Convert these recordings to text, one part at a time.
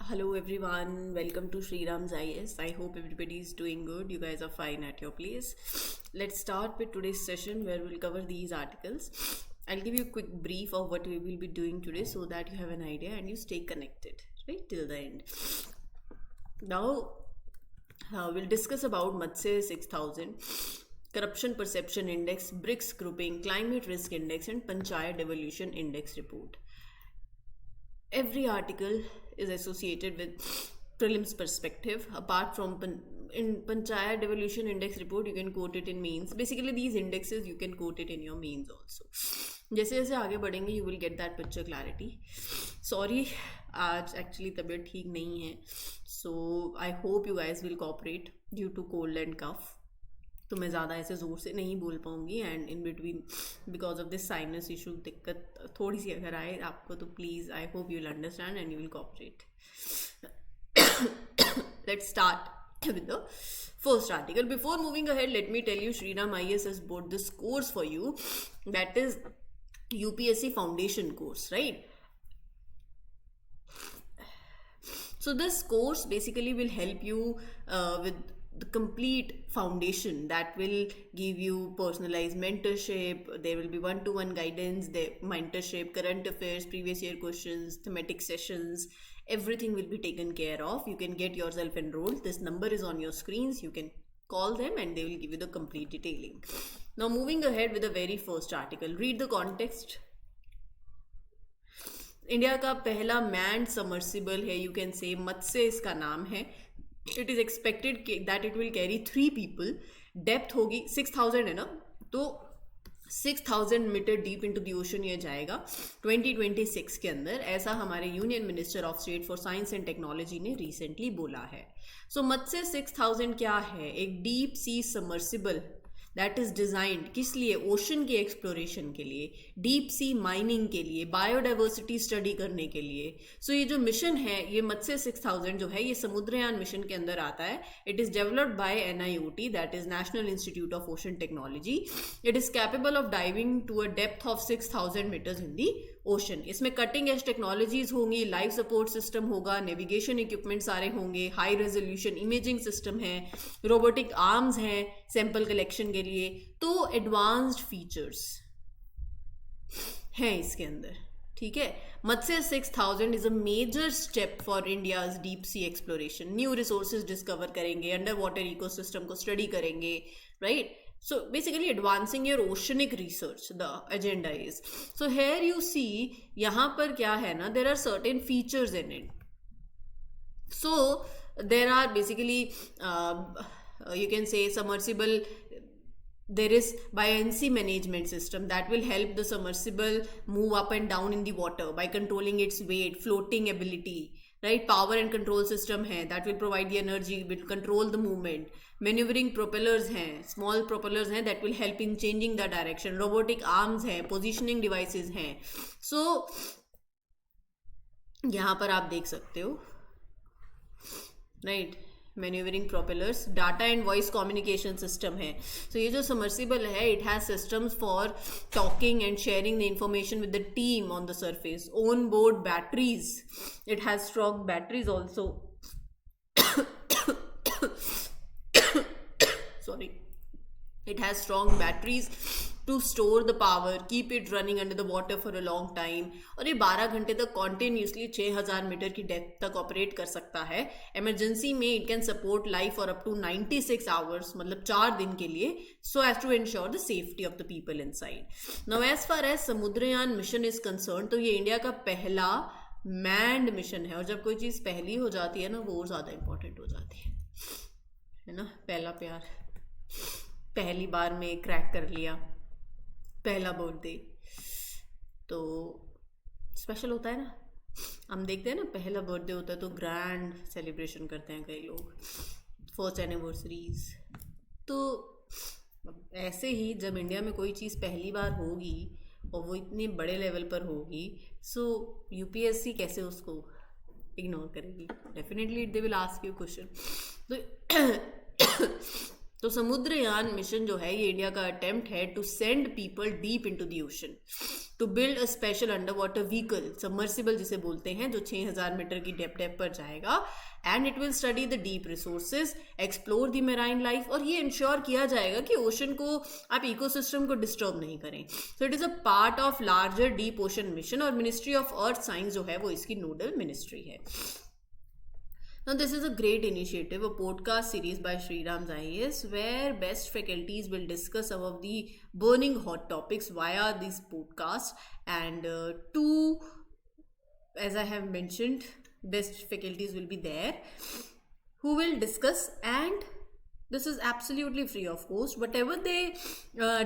Hello everyone, welcome to Sri Ram's IS. I hope everybody is doing good. You guys are fine at your place. Let's start with today's session where we'll cover these articles. I'll give you a quick brief of what we will be doing today so that you have an idea and you stay connected right till the end. Now we'll discuss about Matsya 6000, Corruption Perception Index, BRICS Grouping, Climate Risk Index and Panchayat Devolution Index report. Every article is associated with prelims perspective. Apart from in Panchayat Devolution Index report, you can quote it in mains. Basically, these indexes you can quote it in your mains also. जैसे जैसे आगे बढ़ेंगे you will get that picture clarity. Sorry, आज actually तबीयत ठीक नहीं है. So I hope you guys will cooperate due to cold and cough. तो मैं ज़्यादा ऐसे ज़ोर से नहीं बोल पाऊँगी and in between because of this sinus issue दिक्कत थोड़ी सी अगर आए आपको तो please I hope you will understand and you will cooperate. Let's start with the first article. Before moving ahead, let me tell you Shriram IS has bought this course for you, that is UPSC foundation course, right? So this course basically will help you with the complete foundation that will give you personalized mentorship. There will be one-to-one guidance, the mentorship, current affairs, previous year questions, thematic sessions, everything will be taken care of. You can get yourself enrolled. This number is on your screens. You can call them and they will give you the complete detailing. Now moving ahead with the very first article, read the context. India का पहला manned submersible है, you can say Matsya इसका नाम है. It is expected that it will carry 3 people. Depth होगी 6000 है ना, तो 6000 meter deep into the ocean ये जाएगा 2026 के अंदर. ऐसा हमारे union minister of state for science and technology ने रिसेंटली बोला है. सो मत्स्य 6000 क्या है? एक deep sea submersible that is designed किस लिए? ओशन के एक्सप्लोरेशन के लिए, डीप सी माइनिंग के लिए, बायोडाइवर्सिटी स्टडी करने के लिए. सो ये जो मिशन है, ये मत्स्य 6000 जो है, ये समुद्रयान मिशन के अंदर आता है. It is developed by NIOT, that is national institute of ocean technology. It is capable of diving to a depth of 6000 meters in the ocean. इसमें कटिंग एज टेक्नोलॉजीज होंगी, लाइफ सपोर्ट सिस्टम होगा, navigation equipment सारे होंगे, high resolution imaging system है, robotic arms हैं sample collection के लिए. तो एडवांस्ड फीचर्स हैं इसके अंदर. ठीक है. Matsya 6000 is a major step for India's deep sea exploration. New resources discover करेंगे, अंडर वाटर इकोसिस्टम को स्टडी करेंगे, right? So basically advancing your oceanic research, the agenda is. So here you see, यहाँ पर क्या है ना, there are certain features in it. So there are basically you can say submersible. There is buoyancy management system that will help the submersible move up and down in the water by controlling its weight, floating ability, right? Power and control system है that will provide the energy, will control the movement. Maneuvering propellers हैं, small propellers हैं that will help in changing the direction. Robotic arms हैं, positioning devices हैं. So यहाँ पर आप देख सकते हो, right? Manoeuvring propellers, data and voice communication system है. सो ये जो सबमर्सिबल है, it has systems for talking and sharing the information with the team on the surface. On board batteries, it has strong batteries also. Sorry, it has strong batteries to store the power, keep it running under the water for a long time. और ये 12 घंटे तक continuously 6000 meter की depth तक operate कर सकता है. Emergency में it can support life for up to 96 hours, मतलब 4 दिन के लिए, so as to ensure the safety of the people inside. Now as far as Samudrayaan mission is concern, तो ये इंडिया का पहला मैन्ड मिशन है. और जब कोई चीज़ पहली हो जाती है ना, वो और ज़्यादा इंपॉर्टेंट हो जाती है ना. पहला प्यार, पहली बार में क्रैक कर लिया, पहला बर्थडे तो स्पेशल होता है ना. हम देखते हैं ना, पहला बर्थडे होता है तो ग्रैंड सेलिब्रेशन करते हैं कई लोग, फर्स्ट एनिवर्सरीज. तो ऐसे ही जब इंडिया में कोई चीज़ पहली बार होगी और वो इतने बड़े लेवल पर होगी, सो UPSC कैसे उसको इग्नोर करेगी? Definitely they will ask you question. तो समुद्रयान मिशन जो है ये इंडिया का अटेम्प्ट है to send people deep into the ocean, to build a special under water vehicle, submersible जिसे बोलते हैं, जो 6000 मीटर की डेप्थ पर जाएगा, and it will study the deep resources, explore the marine life, और ये इंश्योर किया जाएगा कि ओशन को आप इकोसिस्टम को डिस्टर्ब नहीं करें. So it is a part of larger deep ocean mission, और मिनिस्ट्री ऑफ अर्थ साइंस जो है वो इसकी नोडल मिनिस्ट्री है. Now, this is a great initiative, a podcast series by Sriram's IAS, where best faculties will discuss some of the burning hot topics via these podcasts. And two, as I have mentioned, best faculties will be there who will discuss, and this is absolutely free of cost. Whatever they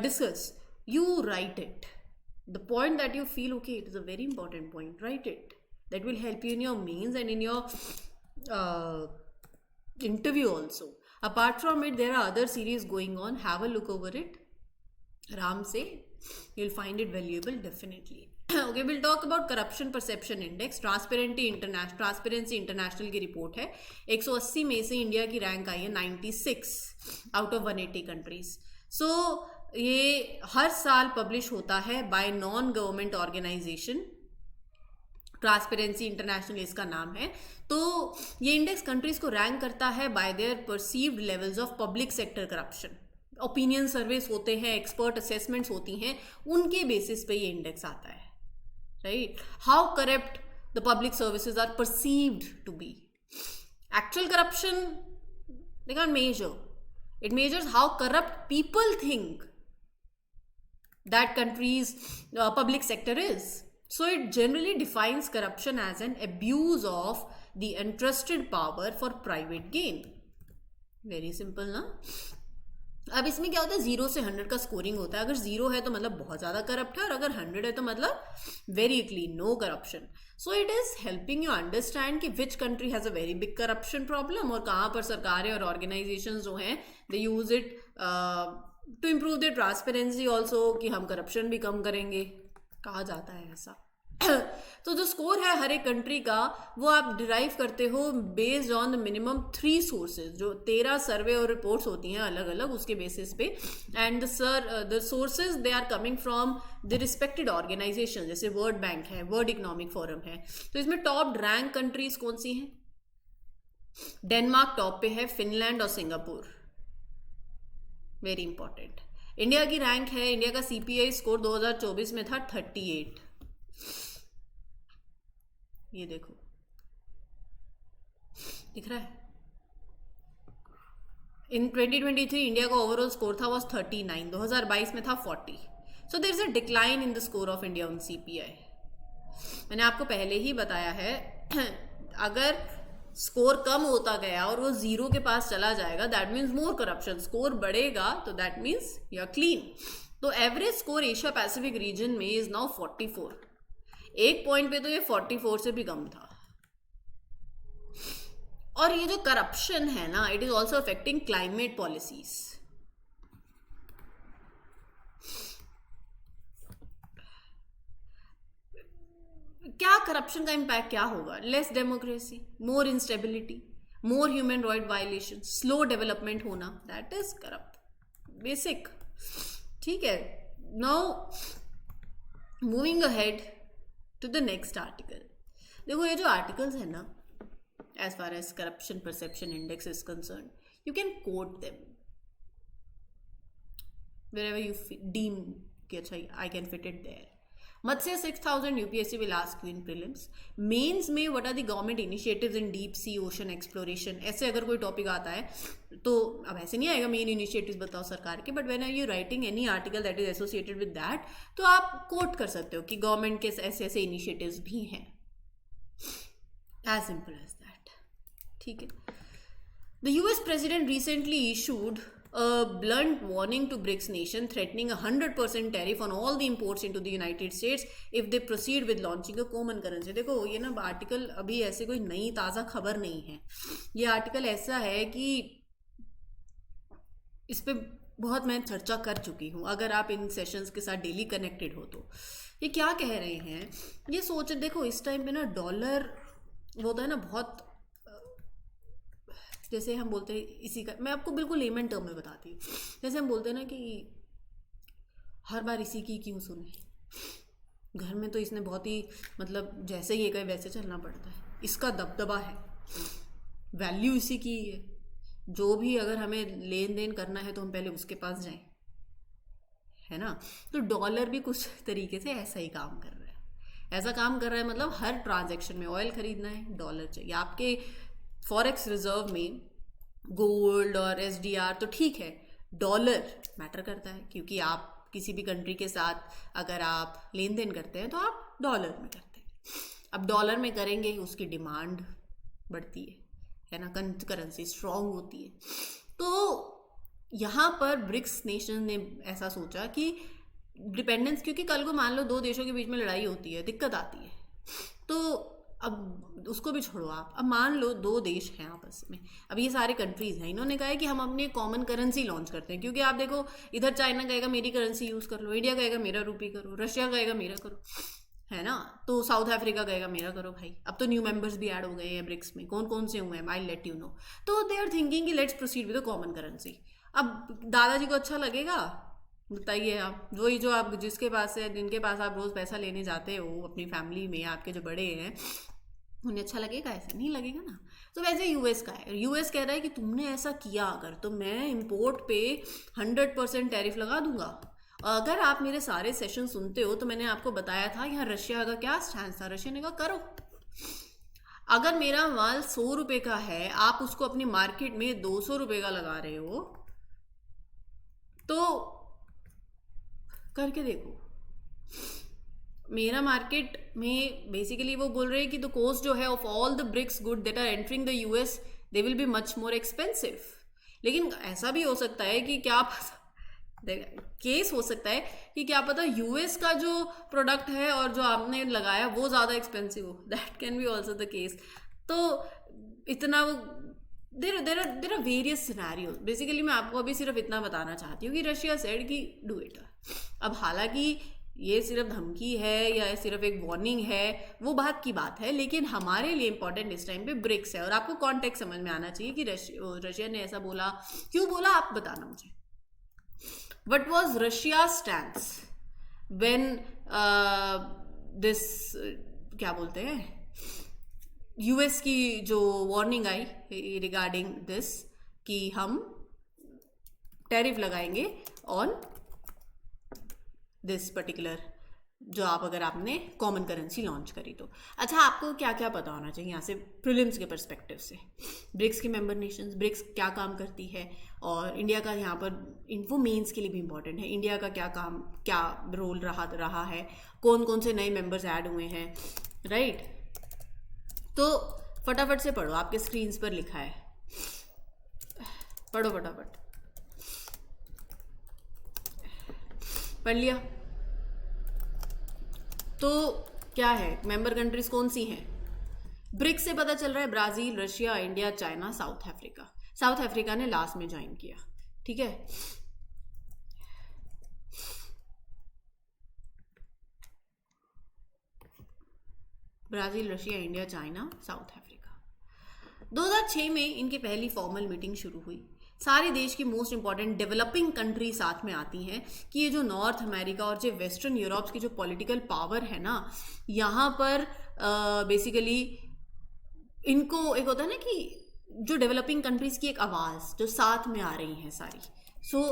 discuss, you write it. The point that you feel, okay, it is a very important point, write it. That will help you in your mains and in your interview also. Apart from it, there are other series going on. Have a look over it. Ram se, you'll find it valuable definitely. Okay, we'll talk about corruption perception index. Transparency international की report है. 180 में से India की rank आई है 96 out of 180 countries. सो ये हर साल publish होता है by non government organization. Transparency international इसका नाम है. तो ये इंडेक्स कंट्रीज को रैंक करता है by their perceived levels of public sector corruption. Opinion surveys होते हैं, एक्सपर्ट असेसमेंट्स होती हैं, उनके बेसिस पे ये इंडेक्स आता है, right. How corrupt the public services are perceived to be. Actual corruption they can measure. It measures how corrupt people think that countries public sector is. So it generally defines corruption as an abuse of the entrusted power for private gain. Very simple ना. अब इसमें क्या होता है, 0 से 100 का scoring होता है. अगर 0 है तो मतलब बहुत ज़्यादा करप्ट है, और अगर 100 है तो मतलब very clean, no corruption. So it is helping you understand कि which country has a very big corruption problem, और कहाँ पर सरकारें और ऑर्गेनाइजेशंस जो हैं they use it to improve the transparency also, कि हम करप्शन भी कम करेंगे. कहा जाता है ऐसा. तो जो स्कोर है हर एक कंट्री का, वो आप डिराइव करते हो based on the minimum 3 sources, जो 13 सर्वे और रिपोर्ट्स होती हैं अलग अलग उसके बेसिस पे. And the sources they are coming from the respected organization, जैसे वर्ल्ड बैंक है, वर्ल्ड इकोनॉमिक फोरम है. तो इसमें टॉप रैंक कंट्रीज कौन सी हैं? डेनमार्क टॉप पे है, फिनलैंड और सिंगापुर. Very important. इंडिया की रैंक है, इंडिया का CPI स्कोर 2024 में था 38. ये देखो दिख रहा है. इन 2023 इंडिया का ओवरऑल स्कोर था वाज 39, 2022 में था 40. So there is a decline in the score of India on CPI. मैंने आपको पहले ही बताया है अगर स्कोर कम होता गया और वो 0 के पास चला जाएगा, that means more corruption. Score बढ़ेगा तो that means you are clean. तो average score Asia Pacific region में इज नाउ 44. एक पॉइंट पे तो ये 44 से भी कम था. और ये जो करप्शन है ना, it is also affecting climate policies. क्या करप्शन का इम्पैक्ट क्या होगा? Less democracy, more instability, more human right violation, slow development होना, दैट इज करप्ट. बेसिक. ठीक है. Now moving ahead to the next article. देखो ये जो आर्टिकल्स है ना, as far as corruption perception index is concern, you can quote them wherever you deem कि अच्छा I can fit it there. मत से 6000 UPSC will ask you in prelims. Mains में what are the government initiatives in deep sea ocean exploration, ऐसे अगर कोई topic आता है तो अब ऐसे नहीं आएगा मेन इनिशिएटिव्स बताओ सरकार के, but when are you writing any article that is associated with that, तो आप कोट कर सकते हो कि गवर्नमेंट के ऐसे ऐसे इनिशिएटिव्स भी हैं. As simple as that. ठीक है. The US president recently issued a blunt warning to BRICS nation, threatening 100% tariff on all the imports into the United States if they proceed with launching a common currency. देखो ये ना article अभी ऐसे कोई नई ताज़ा खबर नहीं है. ये आर्टिकल ऐसा है कि इस पे बहुत मैं चर्चा कर चुकी हूँ. अगर आप इन सेशंस के साथ डेली कनेक्टेड हो तो ये क्या कह रहे हैं, ये सोच देखो इस टाइम पे ना डॉलर वो होता है ना बहुत जैसे हम बोलते हैं इसी का, मैं आपको बिल्कुल लेमन टर्म में बताती हूँ। जैसे हम बोलते हैं ना कि हर बार इसी की क्यों सुने, घर में तो इसने बहुत ही मतलब जैसे ये कहे वैसे चलना पड़ता है, इसका दबदबा है, वैल्यू इसी की ही है, जो भी अगर हमें लेन देन करना है तो हम पहले उसके पास जाएं, है ना। तो डॉलर भी कुछ तरीके से ऐसा ही काम कर रहा है, ऐसा काम कर रहा है, मतलब हर ट्रांजैक्शन में ऑयल खरीदना है डॉलर चाहिए आपके फॉरेक्स रिजर्व में, गोल्ड और एसडीआर तो ठीक है, डॉलर मैटर करता है, क्योंकि आप किसी भी कंट्री के साथ अगर आप लेन देन करते हैं तो आप डॉलर में करते हैं। अब डॉलर में करेंगे, उसकी डिमांड बढ़ती है ना, करेंसी स्ट्रांग होती है। तो यहाँ पर ब्रिक्स नेशन ने ऐसा सोचा कि डिपेंडेंस, क्योंकि कल को मान लो दो देशों के बीच में लड़ाई होती है, दिक्कत आती है, तो अब उसको भी छोड़ो आप, अब मान लो दो देश हैं आपस में, अब ये सारे कंट्रीज हैं, इन्होंने कहा है कि हम अपनी कॉमन करेंसी लॉन्च करते हैं, क्योंकि आप देखो इधर चाइना कहेगा मेरी करेंसी यूज़ कर लो, इंडिया कहेगा मेरा रूपी करो, रशिया कहेगा मेरा करो, है ना, तो साउथ अफ्रीका कहेगा मेरा करो भाई। अब तो न्यू मेंबर्स भी ऐड हो गए हैं ब्रिक्स में, कौन कौन से हुए हैं आई लेट यू नो। तो दे आर थिंकिंग कि let's proceed with the common currency. अब दादाजी को अच्छा लगेगा, बताइए आप, वही जो आप जिसके पास है, जिनके पास आप रोज़ पैसा लेने जाते हो अपनी फैमिली में, आपके जो बड़े हैं, उन्हें अच्छा लगेगा? ऐसा नहीं लगेगा ना। तो वैसे यूएस का है, यूएस कह रहा है कि तुमने ऐसा किया अगर, तो मैं इंपोर्ट पे 100% टैरिफ लगा दूंगा। अगर आप मेरे सारे सेशन सुनते हो तो मैंने आपको बताया था यहाँ रशिया का क्या स्टैंड था, रशिया ने कहा करो, अगर मेरा माल 100 रुपये का है, आप उसको अपनी मार्केट में 200 रुपये का लगा रहे हो, तो करके देखो। मेरा मार्केट में बेसिकली वो बोल रहे हैं कि द कॉस्ट जो है of all the BRICS good that are entering the US, they will be much more expensive. लेकिन ऐसा भी हो सकता है कि क्या केस हो सकता है कि क्या पता यूएस का जो प्रोडक्ट है और जो आपने लगाया वो ज़्यादा एक्सपेंसिव हो, that can be also the case. तो इतना वो there are various scenarios. Basically मैं आपको अभी सिर्फ इतना बताना चाहती हूँ कि रशिया सेड कि डू इट। अब हालांकि ये सिर्फ धमकी है या सिर्फ एक वार्निंग है, वो बात की बात है, लेकिन हमारे लिए इंपॉर्टेंट इस टाइम पे ब्रिक्स है, और आपको कॉन्टेक्स्ट समझ में आना चाहिए कि रशिया ने ऐसा बोला क्यों बोला, आप बताना मुझे। What was Russia's stance when this क्या बोलते हैं, यूएस की जो वार्निंग आई रिगार्डिंग दिस कि हम टैरिफ लगाएंगे ऑन दिस पर्टिकुलर, जो आप अगर आपने कॉमन करेंसी लॉन्च करी तो। अच्छा, आपको क्या क्या पता होना चाहिए यहाँ से प्रीलिम्स के पर्सपेक्टिव से, ब्रिक्स की मेंबर नेशंस, ब्रिक्स क्या काम करती है, और इंडिया का यहाँ पर इन्फो मेंस के लिए भी इंपॉर्टेंट है, इंडिया का क्या काम, क्या रोल रहा है, कौन कौन से नए मेंबर्स ऐड हुए हैं, राइट। तो फटाफट से पढ़ो, आपके स्क्रीन पर लिखा है, पढ़ो फटाफट। पढ़ लिया? तो क्या है, मेंबर कंट्रीज कौन सी हैं? ब्रिक्स से पता चल रहा है Brazil, Russia, India, China, south Africa. South Africa ने लास्ट में ज्वाइन किया, ठीक है। Brazil, Russia, India, China, south Africa. 2006 में इनकी पहली फॉर्मल मीटिंग शुरू हुई। सारे देश की मोस्ट इंपॉर्टेंट डेवलपिंग कंट्री साथ में आती हैं कि ये जो नॉर्थ अमेरिका और जो वेस्टर्न यूरोप की जो पॉलिटिकल पावर है ना, यहाँ पर बेसिकली इनको एक होता है ना कि जो डेवलपिंग कंट्रीज़ की एक आवाज़ जो साथ में आ रही हैं सारी, सो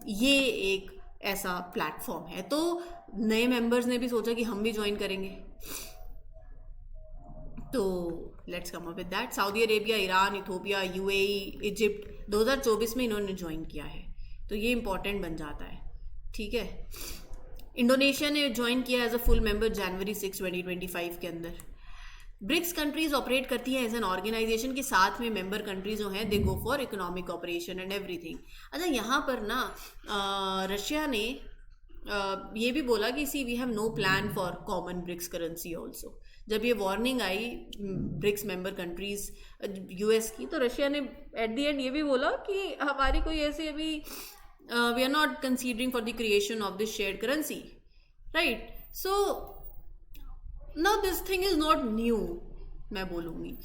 ये एक ऐसा प्लेटफॉर्म है। तो नए मेंबर्स ने भी सोचा कि हम भी ज्वाइन करेंगे, तो let's come up with that. Saudi Arabia, Iran, Ethiopia, UAE, Egypt 2024 में इन्होंने ज्वाइन किया है, तो ये इंपॉर्टेंट बन जाता है, ठीक है। इंडोनेशिया ने ज्वाइन किया एज अ फुल मेंबर जनवरी 6, 2025 के अंदर। ब्रिक्स कंट्रीज ऑपरेट करती हैं एज एन ऑर्गेनाइजेशन के साथ में मेंबर कंट्रीज जो हैं they go for economic operation and everything. अच्छा, यहाँ पर ना रशिया ने ये भी बोला कि see we have no plan for common BRICS currency also. जब ये वार्निंग आई ब्रिक्स मेंबर कंट्रीज यूएस की, तो रशिया ने एट द एंड ये भी बोला कि हमारी कोई ऐसी अभी we are not considering for the creation of this shared currency, right. So now this thing is not new, मैं बोलूँगी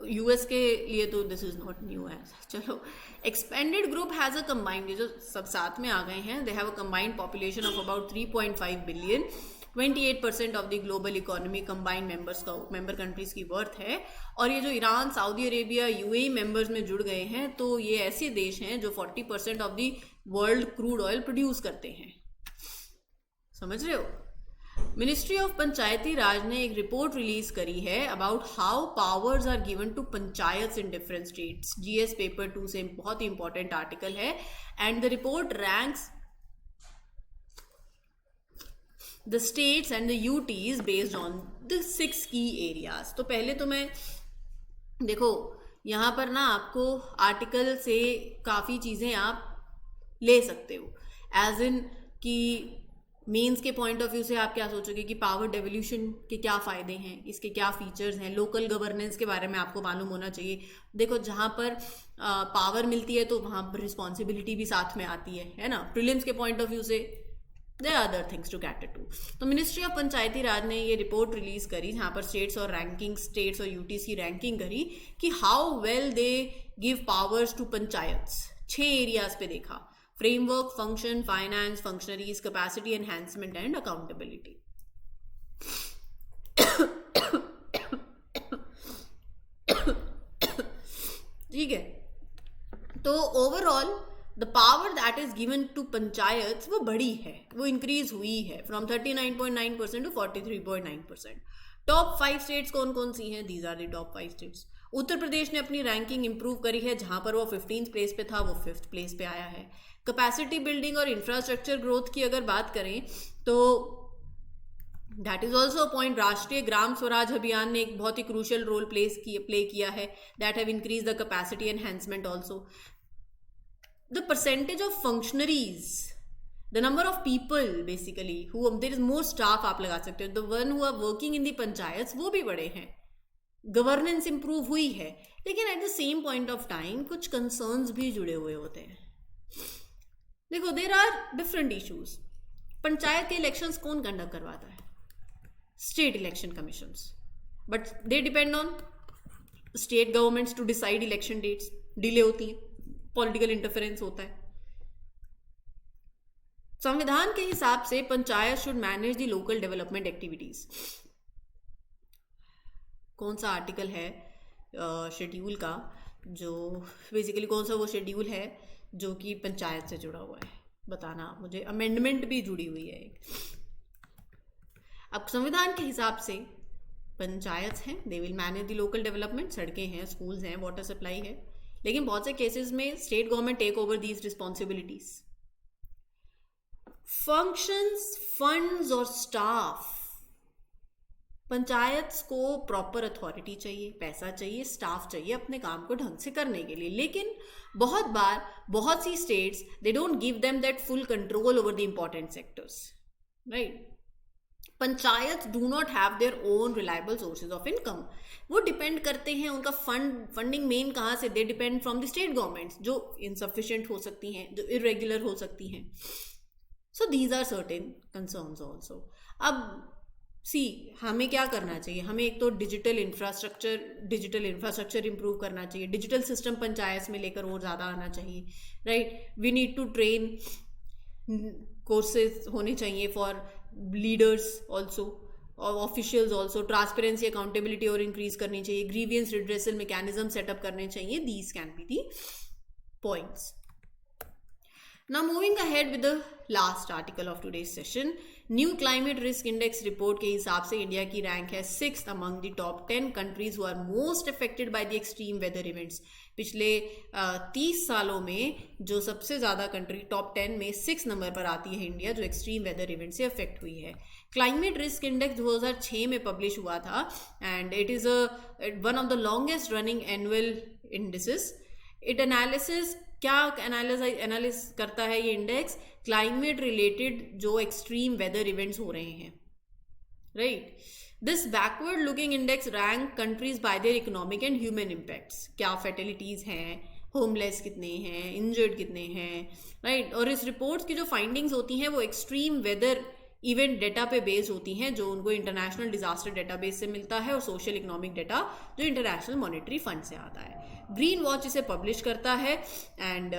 यूएस के लिए तो दिस इज नॉट न्यू है. चलो, expanded group has a combined, ये जो सब साथ में आ गए हैं, they have a combined population of about 3.5 billion. 28% of the global economy combined member countries की वर्थ है. और ये जो Iran, Saudi Arabia, UAE members में जुड़ गए हैं, तो ये ऐसे देश हैं जो 40% of the world crude oil produce करते हैं. समझ रहे हो? मिनिस्ट्री ऑफ पंचायती राज ने एक रिपोर्ट रिलीज करी है about how powers are given to panchayats in different states. GS paper 2 से बहुत ही इंपॉर्टेंट आर्टिकल है. And the report ranks the states and the UTs based on the 6 key areas. तो पहले तो मैं देखो, यहाँ पर ना आपको आर्टिकल से काफ़ी चीज़ें आप ले सकते हो. एज इन कि मेंस के पॉइंट ऑफ व्यू से आप क्या सोचोगे कि पावर डेवोल्यूशन के क्या फ़ायदे हैं, इसके क्या फीचर्स हैं, लोकल गवर्नेंस के बारे में आपको मालूम होना चाहिए. देखो, जहाँ पर पावर मिलती है तो वहाँ पर रिस्पॉन्सिबिलिटी भी साथ में आती है ना. प्रीलिम्स के पॉइंट ऑफ व्यू से there are other things to cater to. तो मिनिस्ट्री ऑफ पंचायती राज ने ये रिपोर्ट रिलीज करी जहाँ पर स्टेट्स और यूटीज की रैंकिंग करी कि how well they give powers to panchayats. 6 areas पे देखा: framework, function, finance, functionaries, capacity enhancement and accountability. ठीक है, तो overall the power that is given to panchayat वो बड़ी है, वो इंक्रीज हुई है फ्रॉम 39.9% टू 43.9%. टॉप 5 स्टेट्स कौन कौन सी हैं? These are the top 5 states. Uttar Pradesh ने अपनी रैंकिंग इंप्रूव करी है, जहां पर वो 15th प्लेस पे था वो 5th प्लेस पे आया है. कैपेसिटी बिल्डिंग और इंफ्रास्ट्रक्चर ग्रोथ की अगर बात करें तो that is also a point. राष्ट्रीय ग्राम स्वराज अभियान ने एक बहुत ही क्रूशियल रोल प्ले किया है. That have increase the capacity enhancement also. The percentage of functionaries, the number of people basically who there is more staff आप लगा सकते हो, the one who are working in the panchayat वो भी बड़े हैं. गवर्नेंस इंप्रूव हुई है, लेकिन at the same point of time कुछ कंसर्न्स भी जुड़े हुए होते हैं. देखो, there are different issues. Panchayat के इलेक्शंस कौन कंडक्ट करवाता है? State election commissions. But they depend on state governments to decide election dates. Delay होती है, पॉलिटिकल इंटरफेरेंस होता है. संविधान के हिसाब से panchayat should manage the local development activities. कौन सा आर्टिकल है शेड्यूल का, जो बेसिकली कौन सा वो शेड्यूल है जो कि पंचायत से जुड़ा हुआ है? बताना मुझे. अमेंडमेंट भी जुड़ी हुई है एक. अब संविधान के हिसाब से पंचायत हैं, they will manage the local development. सड़कें हैं, स्कूल्स हैं, वाटर सप्लाई है. लेकिन बहुत से केसेस में state government take over these responsibilities. Functions, funds और स्टाफ. पंचायत को प्रॉपर अथॉरिटी चाहिए, पैसा चाहिए, स्टाफ चाहिए अपने काम को ढंग से करने के लिए. लेकिन बहुत बार बहुत सी states they don't give them that full control over the important sectors, right. Panchayat do not have their own reliable sources of income. वो डिपेंड करते हैं, उनका फंडिंग मेन कहाँ से? They depend from the state governments, जो insufficient हो सकती हैं, जो इरेगुलर हो सकती हैं. So these are certain concerns also. अब हमें क्या करना चाहिए? हमें एक तो डिजिटल इंफ्रास्ट्रक्चर इंप्रूव करना चाहिए. डिजिटल सिस्टम पंचायत में लेकर और ज़्यादा आना चाहिए, right. We need to train, courses होने चाहिए फॉर लीडर्स ऑल्सो और ऑफिशियल्स ऑल्सो. ट्रांसपेरेंसी, अकाउंटेबिलिटी और इंक्रीज करनी चाहिए. ग्रीवियंस रिड्रेसल मैकेनिज्म सेटअप करने चाहिए. These can be the points. Now moving ahead with the last article of today's session, new climate risk index report के हिसाब से India की रैंक है 6th among the top 10 countries who are most affected by the extreme weather events. पिछले 30 सालों में जो सबसे ज़्यादा कंट्री टॉप 10 में 6 नंबर पर आती है इंडिया, जो एक्सट्रीम वेदर इवेंट से अफेक्ट हुई है. क्लाइमेट रिस्क इंडेक्स 2006 में पब्लिश हुआ था and it is one of the longest running annual indices. It analysis क्या एनालिस करता है ये इंडेक्स? क्लाइमेट रिलेटेड जो एक्सट्रीम वेदर इवेंट्स हो रहे हैं, right. This backward looking index rank countries bye their economic and human impacts. क्या फर्टिलिटीज हैं, होमलेस कितने हैं, इंजर्ड कितने हैं, राइट. और इस रिपोर्ट्स की जो फाइंडिंग्स होती हैं वो एक्सट्रीम वेदर इवेंट डेटा पे बेस्ड होती हैं जो उनको इंटरनेशनल डिजास्टर डेटाबेस से मिलता है और सोशल इकोनॉमिक डेटा जो इंटरनेशनल मॉनेटरी फंड से आता है। ग्रीन वॉच इसे पब्लिश करता है एंड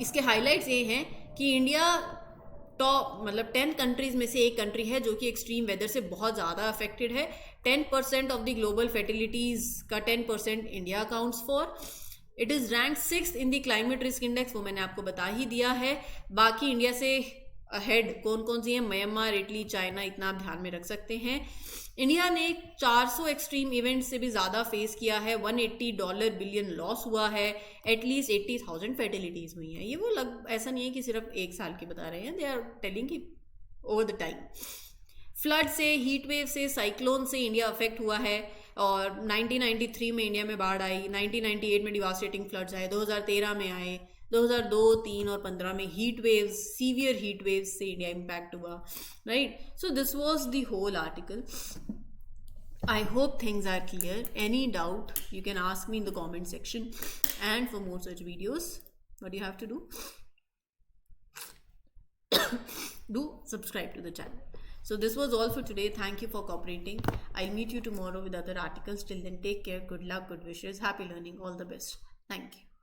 इसके हाइलाइट्स ये हैं कि इंडिया टॉप मतलब 10 कंट्रीज में से एक कंट्री है जो कि एक्सट्रीम वेदर से बहुत ज़्यादा अफेक्टेड है। 10% ऑफ द ग्लोबल फर्टिलिटीज़ का 10% India accounts for. It is rank 6th in the climate risk index, वो मैंने आपको बता ही दिया है। बाकी इंडिया से अहेड कौन कौन सी हैं, म्यांमार, इटली, चाइना, इतना आप ध्यान में रख सकते हैं। इंडिया ने 400 एक्सट्रीम इवेंट से भी ज़्यादा फेस किया है, $180 बिलियन लॉस हुआ है, एटलीस्ट 80,000 फर्टिलिटीज़ हुई हैं। ये वो ऐसा नहीं है कि सिर्फ एक साल की बता रहे हैं, दे आर टेलिंग कि ओवर द टाइम। फ्लड से, हीट वेव से, साइक्लोन से इंडिया अफेक्ट हुआ है और 1993 में इंडिया में बाढ़ आई, 1998 में डिवास्टेटिंग फ्लड्स आए, 2013 में आए, 2002, 3 और 15 में heat waves, severe heat waves से इंडिया इम्पैक्ट हुआ, right. So this was the whole article. I hope things are clear. Any doubt you can ask me in the comment section, and for more such videos what you have to do do subscribe to the channel. So this was all for today. Thank you for cooperating. I'll meet you tomorrow with other articles. Till then, take care, good luck, good wishes, happy learning, all the best. Thank you.